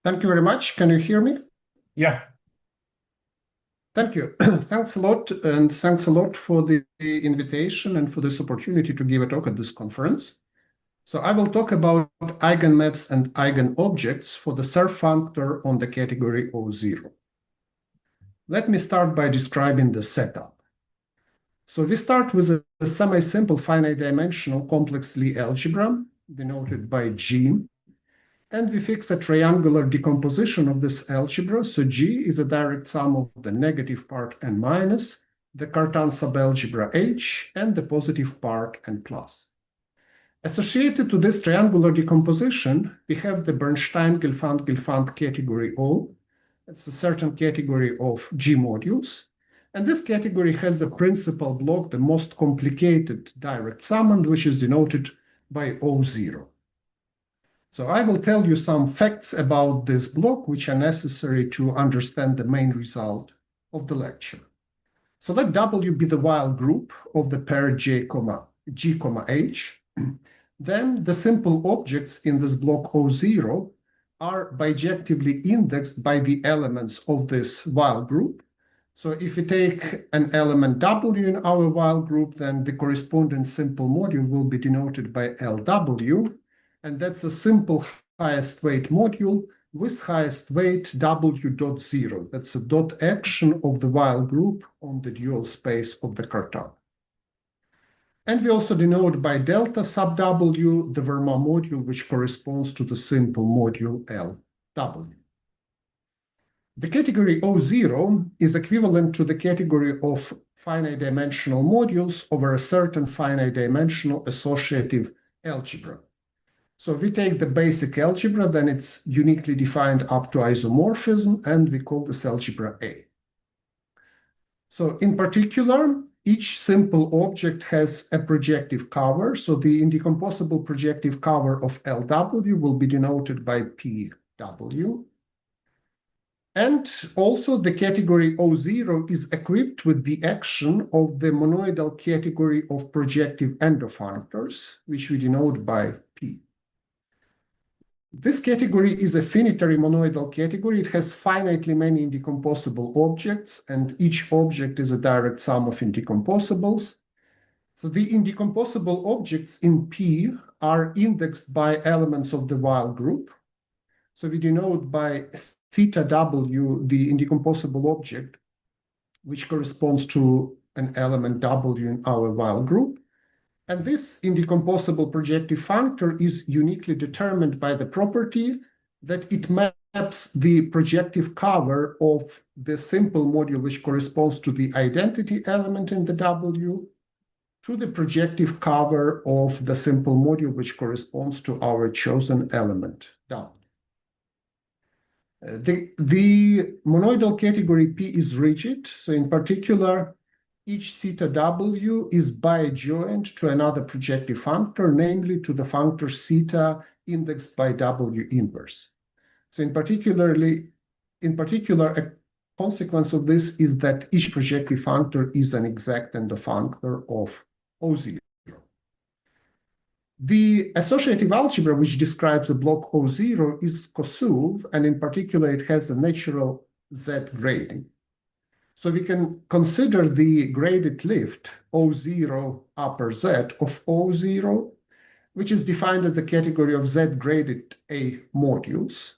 Thank you very much. Can you hear me? Yeah. Thank you. Thanks a lot, and thanks a lot for the invitation and for this opportunity to give a talk at this conference. So I will talk about eigenmaps and eigenobjects for the Serre functor on the category O0. Let me start by describing the setup. So we start with a semi-simple finite-dimensional complex Lie algebra, denoted by G, and we fix a triangular decomposition of this algebra. So G is a direct sum of the negative part and minus, the Cartan subalgebra H, and the positive part and plus. Associated to this triangular decomposition, we have the Bernstein-Gelfand category O. It's a certain category of G modules. And this category has the principal block, the most complicated direct summand, which is denoted by O0. So I will tell you some facts about this block, which are necessary to understand the main result of the lecture. So let W be the Weil group of the pair G, H. Then the simple objects in this block O0 are bijectively indexed by the elements of this Weil group. So if we take an element W in our Weil group, then the corresponding simple module will be denoted by LW. And that's a simple highest weight module with highest weight W dot 0. That's a dot action of the Weil group on the dual space of the Cartan. And we also denote by delta sub W the Fermat module, which corresponds to the simple module LW. The category O0 is equivalent to the category of finite dimensional modules over a certain finite dimensional associative algebra. So we take the basic algebra, then it's uniquely defined up to isomorphism, and we call this algebra A. So in particular, each simple object has a projective cover. So the indecomposable projective cover of LW will be denoted by PW. And also the category O0 is equipped with the action of the monoidal category of projective endofunctors, which we denote by P. This category is a finitary monoidal category. It has finitely many indecomposable objects, and each object is a direct sum of indecomposables. So the indecomposable objects in P are indexed by elements of the Weil group. So we denote by theta W the indecomposable object, which corresponds to an element W in our Weil group. And this indecomposable projective functor is uniquely determined by the property that it maps the projective cover of the simple module, which corresponds to the identity element in the W, to the projective cover of the simple module, which corresponds to our chosen element W. The monoidal category P is rigid. So in particular, each theta W is biadjoint to another projective functor, namely to the functor theta indexed by W inverse. So in particular, a consequence of this is that each projective functor is an exact endofunctor of O0. The associative algebra, which describes the block O0, is COSUV, and in particular, it has a natural Z grading. So we can consider the graded lift O0 upper Z of O0, which is defined as the category of Z graded A modules.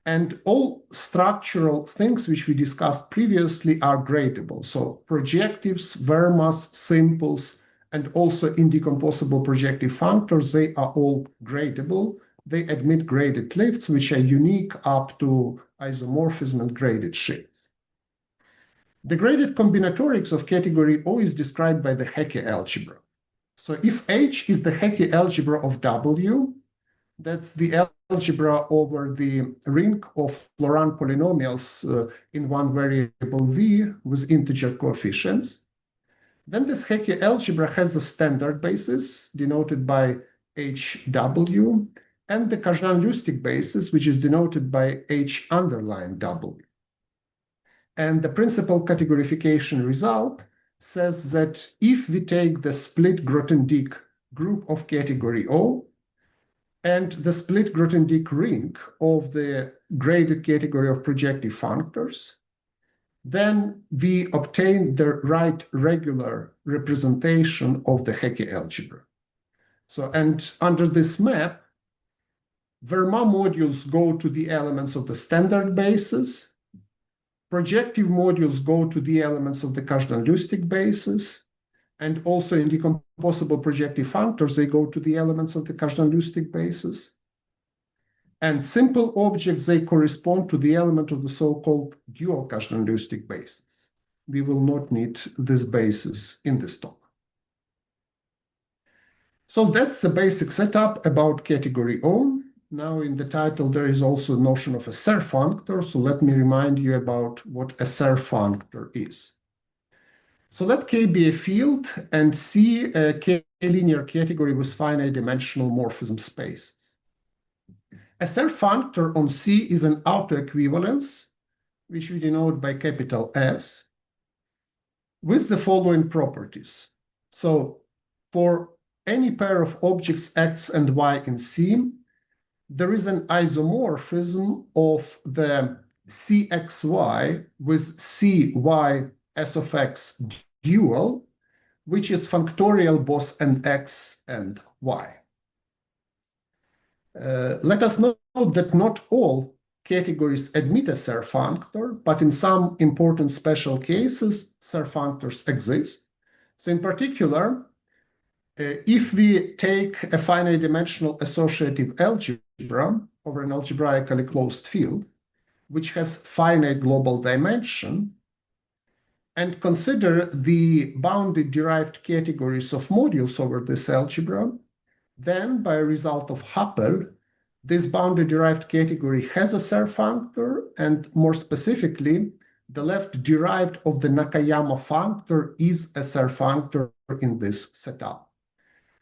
And all structural things which we discussed previously are gradable. So projectives, Fermats, simples, and also indecomposable projective functors, they are all gradable. They admit graded lifts, which are unique up to isomorphism and graded shifts. The graded combinatorics of category O is described by the Hecke algebra. So if H is the Hecke algebra of W, that's the algebra over the ring of Laurent polynomials in one variable V with integer coefficients. Then this Hecke algebra has a standard basis denoted by HW and the Kazhdan-Lustig basis, which is denoted by H underline W. And the principal categorification result says that if we take the split Grothendieck group of category O, and the split Grothendieck ring of the graded category of projective functors, then we obtain the right regular representation of the Hecke algebra. So, and under this map, Fermat modules go to the elements of the standard basis, projective modules go to the elements of the Kazhdan-Lusztig basis, and also in decomposable projective functors, they go to the elements of the Kazhdan-Lusztig basis. And simple objects, they correspond to the element of the so-called dual Kazhdan-Lusztig basis. We will not need this basis in this talk. So that's the basic setup about category O. Now in the title, there is also a notion of a Serre functor. So let me remind you about what a Serre functor is. So let K be a field and C a K-linear category with finite dimensional morphism spaces. A Serre functor on C is an autoequivalence, which we denote by capital S, with the following properties. So for any pair of objects X and Y in C, there is an isomorphism of the CXY with CY S of X dual, which is functorial both and X and Y. Let us note that not all categories admit a Serre functor, but in some important special cases, Serre functors exist. So in particular, if we take a finite dimensional associative algebra over an algebraically closed field, which has finite global dimension, and consider the bounded derived categories of modules over this algebra, then by a result of Happel, this bounded derived category has a Serre functor, and more specifically, the left derived of the Nakayama functor is a Serre functor in this setup.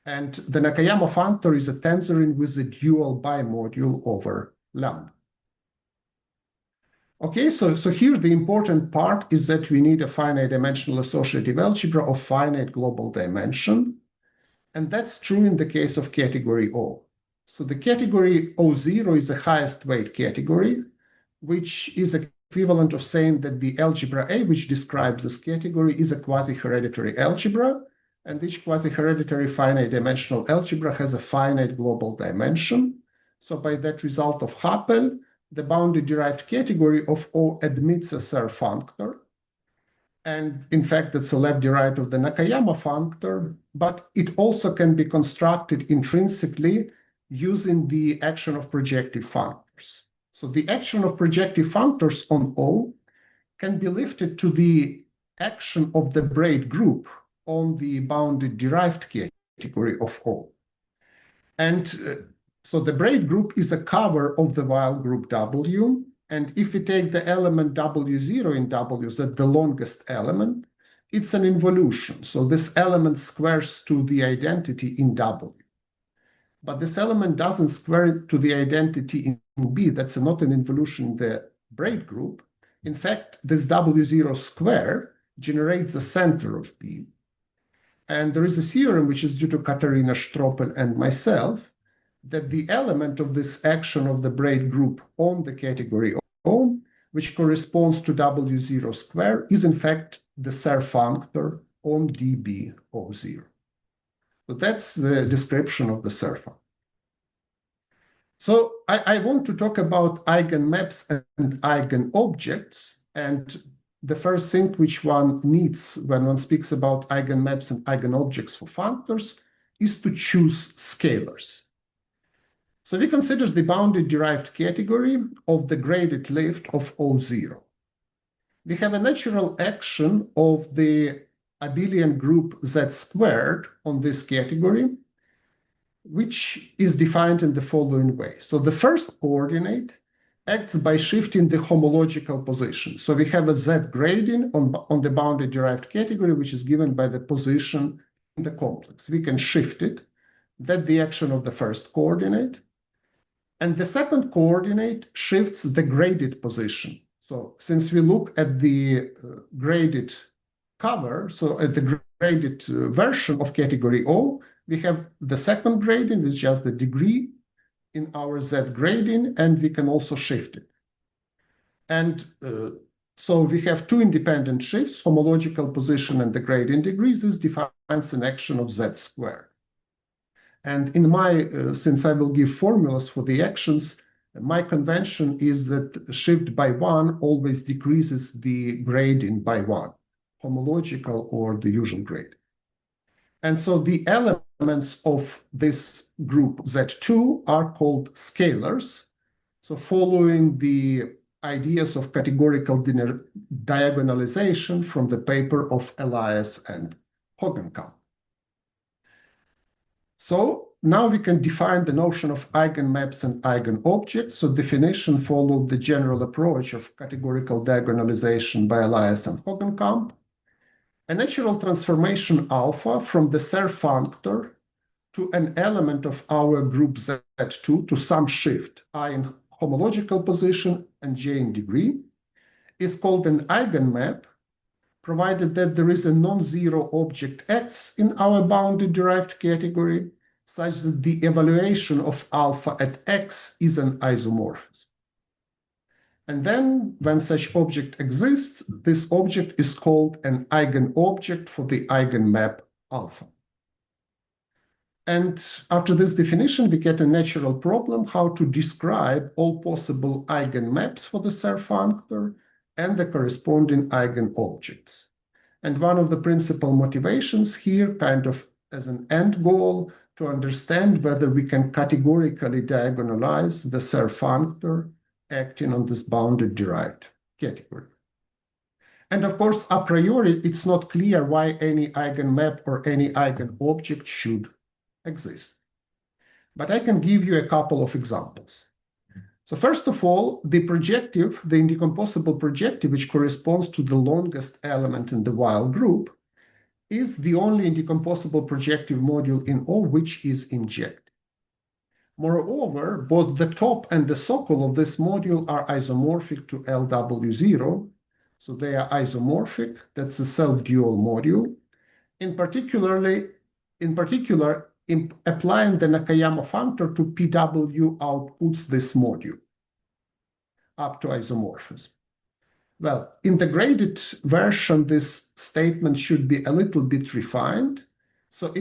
And the Nakayama functor is a tensoring with a dual bimodule over lambda. Okay, so here the important part is that we need a finite dimensional associative algebra of finite global dimension. And that's true in the case of category O. So the category O0 is the highest weight category, which is equivalent of saying that the algebra A, which describes this category, is a quasi-hereditary algebra. And each quasi-hereditary finite dimensional algebra has a finite global dimension. So by that result of Happel, the bounded derived category of O admits a Serre functor. And in fact, it's a left derived of the Nakayama functor, but it also can be constructed intrinsically using the action of projective functors. So the action of projective functors on O can be lifted to the action of the braid group on the bounded derived category of O. And so the braid group is a cover of the Weyl group W. And if we take the element W0 in W, that's the longest element, it's an involution. So this element squares to the identity in W. But this element doesn't square to the identity in B. That's not an involution in the braid group. In fact, this W0 square generates the center of B. And there is a theorem which is due to Katarina Stropel and myself, that the element of this action of the braid group on the category O, which corresponds to W0 square, is in fact the Serre functor on dB0. So that's the description of the Serre functor. So I want to talk about eigenmaps and eigenobjects. And the first thing which one needs when one speaks about eigenmaps and eigenobjects for functors is to choose scalars. So we consider the bounded derived category of the graded lift of O0. We have a natural action of the abelian group Z squared on this category, which is defined in the following way. So the first coordinate acts by shifting the homological position. So we have a Z gradient on the bounded derived category, which is given by the position in the complex. We can shift it. That's the action of the first coordinate. And the second coordinate shifts the graded position. So since we look at the graded cover, so at the graded version of category O, we have the second gradient with just the degree in our Z gradient, and we can also shift it. And so we have two independent shifts, homological position and the gradient degrees. This defines an action of Z squared. And in my, since I will give formulas for the actions, my convention is that shift by one always decreases the gradient by one, homological or the usual grade. And so the elements of this group Z2 are called scalars. So following the ideas of categorical diagonalization from the paper of Elias and Hogenkamp. So now we can define the notion of eigenmaps and eigenobjects. So definition followed the general approach of categorical diagonalization by Elias and Hogenkamp. A natural transformation alpha from the Serre functor to an element of our group Z2 to some shift I in homological position and j in degree is called an eigenmap, provided that there is a non-zero object X in our bounded derived category, such that the evaluation of alpha at X is an isomorphism. And then, when such object exists, this object is called an eigenobject for the eigenmap alpha. And after this definition, we get a natural problem how to describe all possible eigenmaps for the Serre functor and the corresponding eigenobjects. And one of the principal motivations here, kind of as an end goal, to understand whether we can categorically diagonalize the Serre functor acting on this bounded derived category. And of course, a priori, it's not clear why any eigenmap or any eigenobject should exist. But I can give you a couple of examples. So first of all, the projective, the indecomposable projective, which corresponds to the longest element in the while group, is the only indecomposable projective module in O which is injected. Moreover, both the top and the socle of this module are isomorphic to LW0. So they are isomorphic. That's a self-dual module. In particular, applying the Nakayama functor to PW outputs this module up to isomorphism. Well, in the graded version, this statement should be a little bit refined. So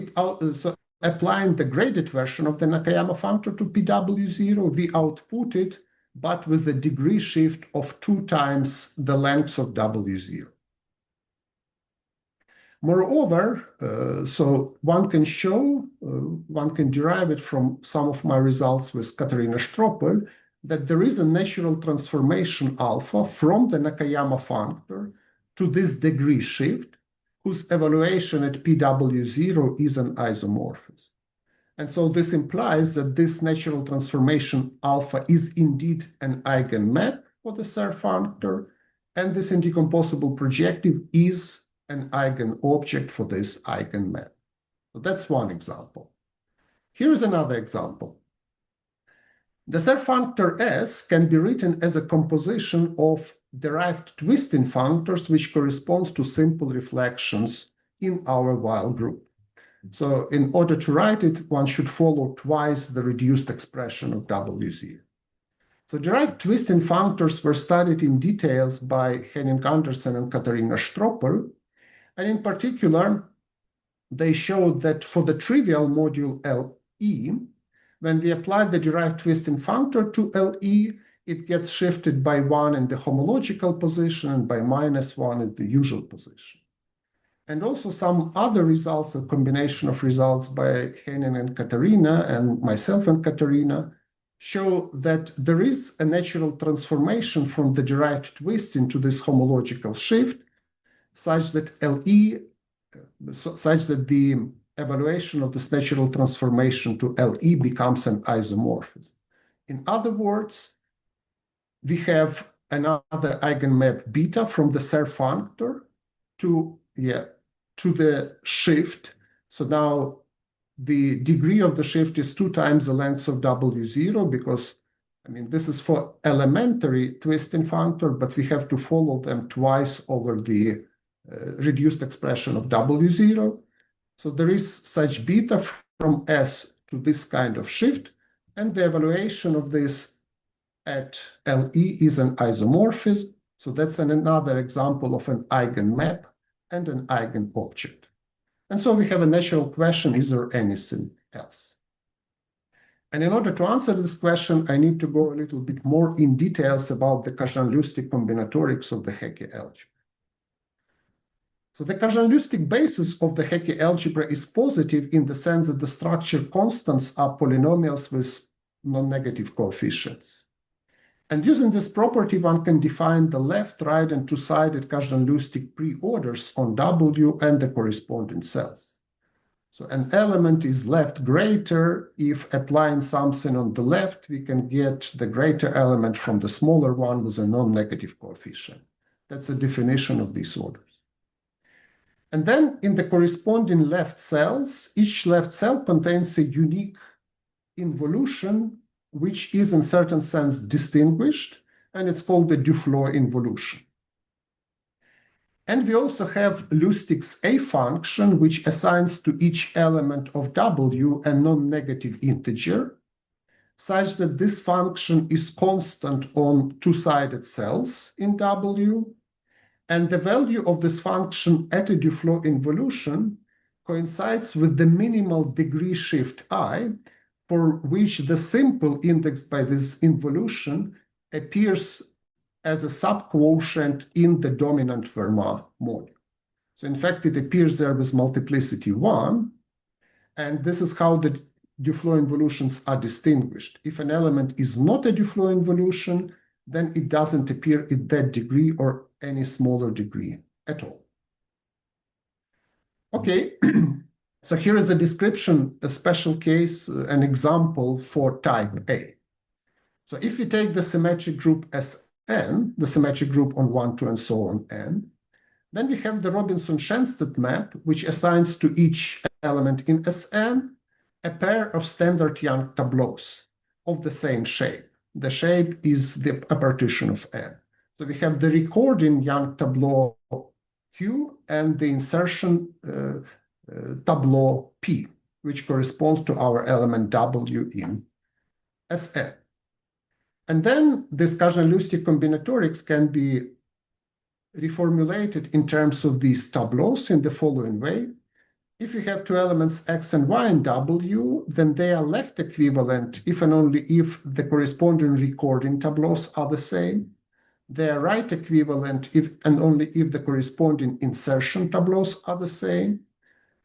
applying the graded version of the Nakayama functor to PW0, we output it, but with a degree shift of 2 times the length of W0. Moreover, so one can derive it from some of my results with Katarina Stroppel, that there is a natural transformation alpha from the Nakayama functor to this degree shift, whose evaluation at PW0 is an isomorphism. And so this implies that this natural transformation alpha is indeed an eigenmap for the Serre functor, and this indecomposable projective is an eigenobject for this eigenmap. So that's one example. Here's another example. The Serre functor S can be written as a composition of derived twisting functors, which corresponds to simple reflections in our while group. So in order to write it, one should follow twice the reduced expression of W0. So derived twisting functors were studied in details by Henning Andersen and Katarina Stroppel. And in particular, they showed that for the trivial module LE, when we apply the derived twisting functor to LE, it gets shifted by 1 in the homological position and by -1 in the usual position. And also some other results, a combination of results by Henning and Katarina and myself and Katarina, show that there is a natural transformation from the derived twisting to this homological shift, such that the evaluation of this natural transformation to LE becomes an isomorphism. In other words, we have another eigenmap beta from the Serre functor to the shift. So now the degree of the shift is 2 times the length of W0, because, I mean, this is for elementary twisting functor, but we have to follow them twice over the reduced expression of W0. So there is such beta from S to this kind of shift, and the evaluation of this at LE is an isomorphism. So that's another example of an eigenmap and an eigenobject. And so we have a natural question, is there anything else? And in order to answer this question, I need to go a little bit more in details about the Kazhan-Lusztig combinatorics of the Hecke algebra. So the Kazhan-Lusztig basis of the Hecke algebra is positive in the sense that the structure constants are polynomials with non-negative coefficients. And using this property, one can define the left, right, and two-sided Kazhan-Lusztig pre-orders on W and the corresponding cells. So an element is left greater if applying something on the left, we can get the greater element from the smaller one with a non-negative coefficient. That's the definition of these orders. And then in the corresponding left cells, each left cell contains a unique involution, which is in certain sense distinguished, and it's called the Duflo involution. And we also have Lustig's A function, which assigns to each element of W a non-negative integer, such that this function is constant on two-sided cells in W, and the value of this function at a Duflo involution coincides with the minimal degree shift I, for which the simple indexed by this involution appears as a subquotient in the dominant Fermat module. So in fact, it appears there with multiplicity 1, and this is how the Duflo involutions are distinguished. If an element is not a Duflo involution, then it doesn't appear in that degree or any smaller degree at all. Okay, so here is a description, a special case, an example for type A. So if we take the symmetric group Sn, the symmetric group on 1, 2, and so on n, then we have the Robinson-Shenstedt map, which assigns to each element in Sn a pair of standard Young tableaus of the same shape. The shape is a partition of n. So we have the recording Young tableau Q and the insertion tableau P, which corresponds to our element W in Sn. And then this Kazhan-Lusztig combinatorics can be reformulated in terms of these tableaus in the following way. If you have two elements X and Y in W, then they are left equivalent if and only if the corresponding recording tableaus are the same. They are right equivalent if and only if the corresponding insertion tableaus are the same.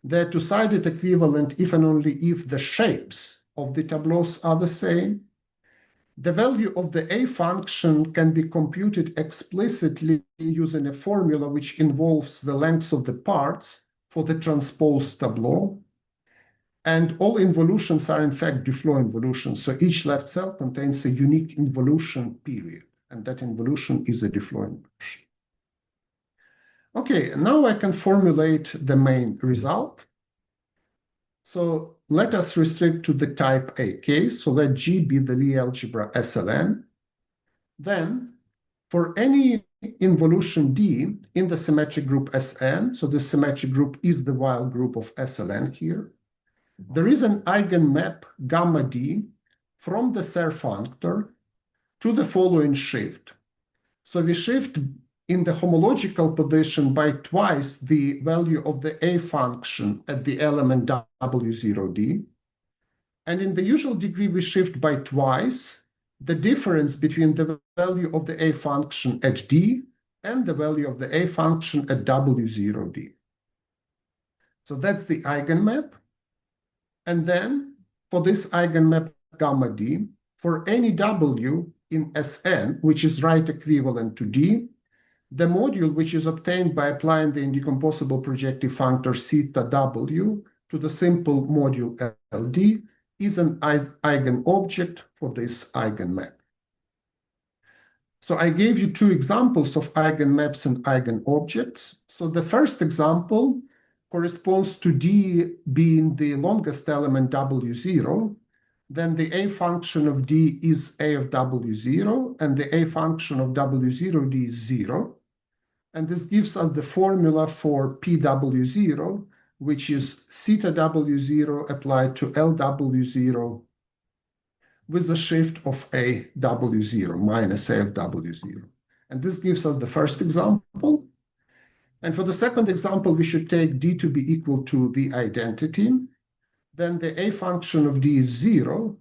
They are two-sided equivalent if and only if the shapes of the tableaus are the same. The value of the A function can be computed explicitly using a formula which involves the lengths of the parts for the transposed tableau. And all involutions are in fact Duflo involutions. So each left cell contains a unique involution period, and that involution is a Duflo involution. Okay, now I can formulate the main result. So let us restrict to the type A case. So let G be the Lie algebra SLN. Then for any involution D in the symmetric group Sn, so the symmetric group is the Weyl group of SLN here, there is an eigenmap gamma D from the Serre functor to the following shift. So we shift in the homological position by twice the value of the A function at the element W0D. And in the usual degree, we shift by twice the difference between the value of the A function at D and the value of the A function at W0D. So that's the eigenmap. And then for this eigenmap gamma D, for any W in Sn, which is right equivalent to D, the module which is obtained by applying the indecomposable projective functor theta W to the simple module LD is an eigenobject for this eigenmap. So I gave you two examples of eigenmaps and eigenobjects. So the first example corresponds to D being the longest element W0. Then the A function of D is A of W0, and the A function of W0D is 0. And this gives us the formula for PW0, which is theta W0 applied to LW0 with a shift of a w0, minus a of w0. And this gives us the first example. And for the second example, we should take d to be equal to the identity. Then the a function of d is 0,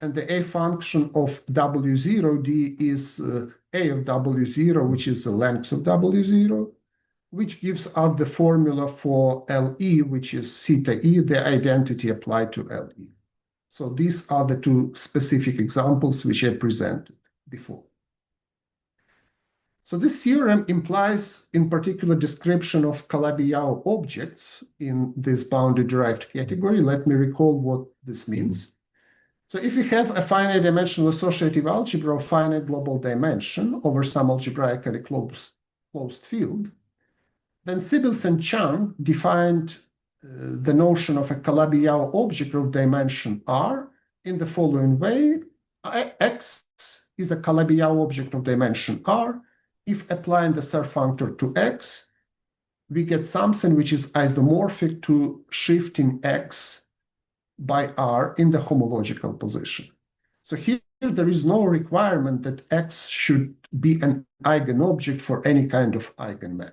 and the a function of w0, d is a of w0, which is the length of w0, which gives us the formula for LE, which is theta e, the identity applied to LE. So these are the two specific examples which I presented before. So this theorem implies, in particular, description of Calabi-Yau objects in this boundary derived category. Let me recall what this means. So if we have a finite dimensional associative algebra of finite global dimension over some algebraically closed field, then Sibils and Chang defined the notion of a Calabi-Yau object of dimension R in the following way. X is a Calabi-Yau object of dimension R. If applying the Serre functor to X, we get something which is isomorphic to shifting X by R in the homological position. So here there is no requirement that X should be an eigenobject for any kind of eigenmap.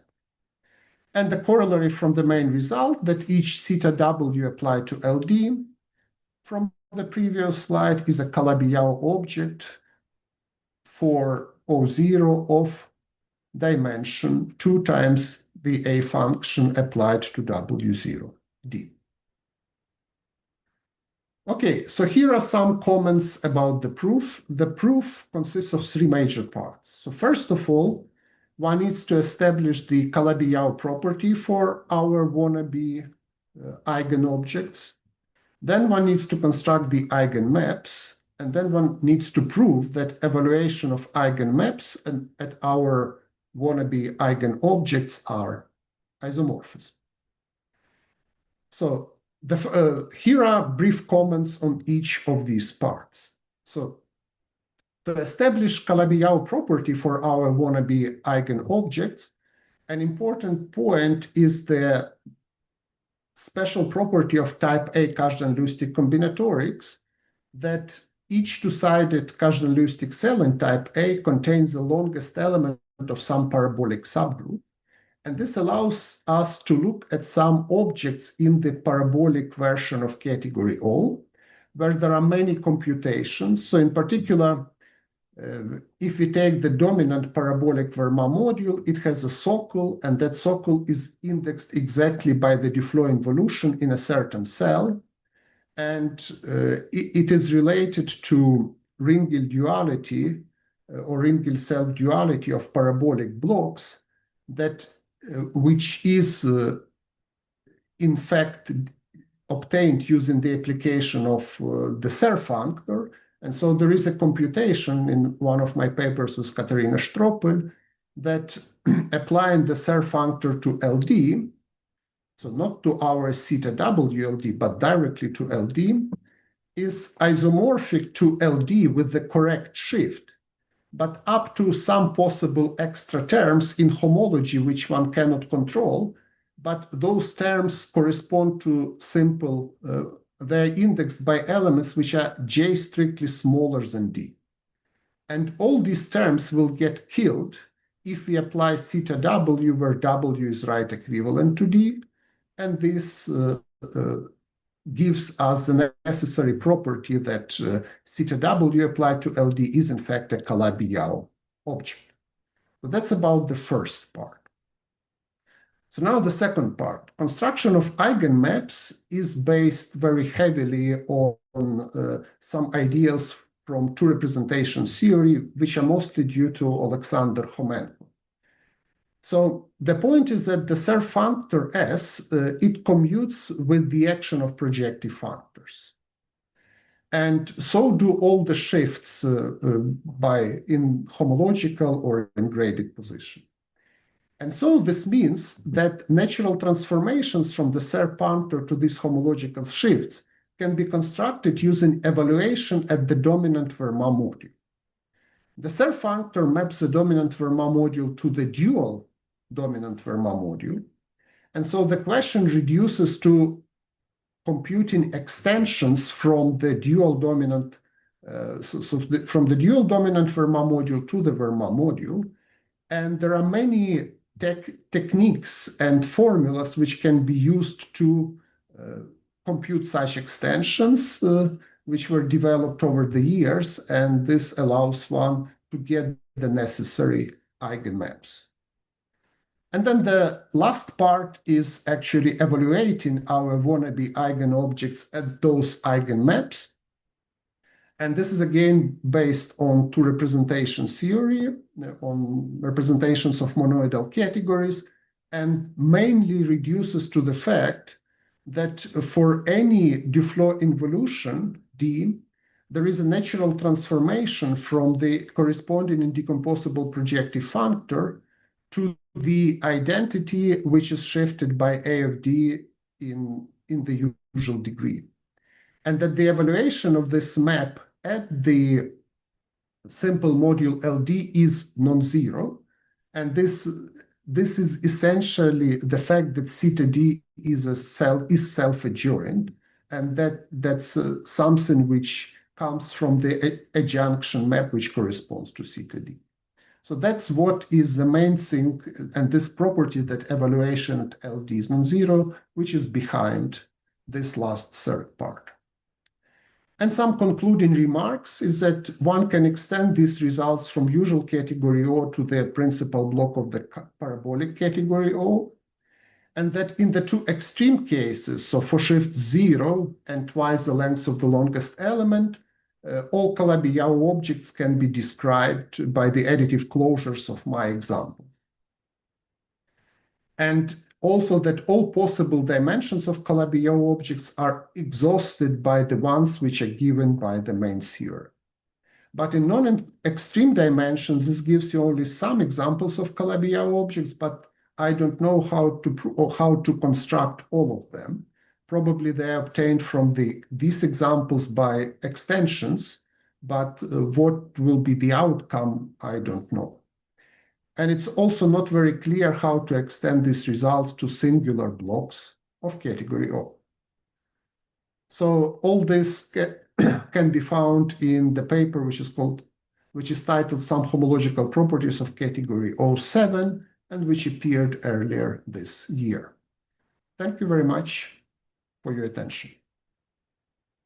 And the corollary from the main result that each theta W applied to LD from the previous slide is a Calabi-Yau object for O0 of dimension 2 times the A function applied to W0 D. Okay, so here are some comments about the proof. The proof consists of 3 major parts. So first of all, one needs to establish the Calabi-Yau property for our wannabe eigenobjects. Then one needs to construct the eigenmaps, and then one needs to prove that evaluation of eigenmaps and at our wannabe eigenobjects are isomorphous. So here are brief comments on each of these parts. So to establish Calabi-Yau property for our wannabe eigenobjects, an important point is the special property of type A Kazhdan-Lusztig combinatorics that each two-sided Kazhdan-Lusztig cell in type A contains the longest element of some parabolic subgroup. And this allows us to look at some objects in the parabolic version of category O, where there are many computations. So in particular, if we take the dominant parabolic Fermat module, it has a socle, and that socle is indexed exactly by the Duflo involution in a certain cell. And it is related to Ringel duality or Ringel self-duality of parabolic blocks that which is in fact obtained using the application of the Serre functor. And so there is a computation in one of my papers with Katarina Stroppel that applying the Serre functor to LD, so not to our theta W LD, but directly to LD, is isomorphic to LD with the correct shift, but up to some possible extra terms in homology which one cannot control, but those terms correspond to simple, they're indexed by elements which are J strictly smaller than D. And all these terms will get killed if we apply theta W where W is right equivalent to D, and this gives us the necessary property that theta W applied to LD is in fact a Calabi-Yau object. So that's about the first part. So now the second part. Construction of eigenmaps is based very heavily on some ideas from two representation theory, which are mostly due to Alexander Homenko. So the point is that the Serre functor S, it commutes with the action of projective functors. And so do all the shifts in homological or in graded position. And so this means that natural transformations from the Serre functor to these homological shifts can be constructed using evaluation at the dominant Fermat module. The Serre functor maps the dominant Fermat module to the dual dominant Fermat module. And so the question reduces to computing extensions from the dual dominant from the dual dominant Fermat module to the Fermat module. And there are many techniques and formulas which can be used to compute such extensions, which were developed over the years, and this allows one to get the necessary eigenmaps. And then the last part is actually evaluating our wannabe eigenobjects at those eigenmaps. And this is again based on two representation theory, on representations of monoidal categories, and mainly reduces to the fact that for any Duflo involution, D, there is a natural transformation from the corresponding indecomposable projective functor to the identity which is shifted by A of D in the usual degree. And that the evaluation of this map at the simple module LD is non-zero. And this is essentially the fact that theta D is self-adjoint, and that's something which comes from the adjunction map which corresponds to theta D. So that's what is the main thing, and this property that evaluation at LD is non-zero, which is behind this last third part. And some concluding remarks is that one can extend these results from usual category O to the principal block of the parabolic category O, and that in the two extreme cases, so for shift 0 and twice the length of the longest element, all Calabi-Yau objects can be described by the additive closures of my example. And also that all possible dimensions of Calabi-Yau objects are exhausted by the ones which are given by the main theorem. But in non-extreme dimensions, this gives you only some examples of Calabi-Yau objects, but I don't know how to construct all of them. Probably they are obtained from these examples by extensions, but what will be the outcome, I don't know. And it's also not very clear how to extend these results to singular blocks of category O. So all this can be found in the paper which is titled Some Homological Properties of Category O7, and which appeared earlier this year. Thank you very much for your attention.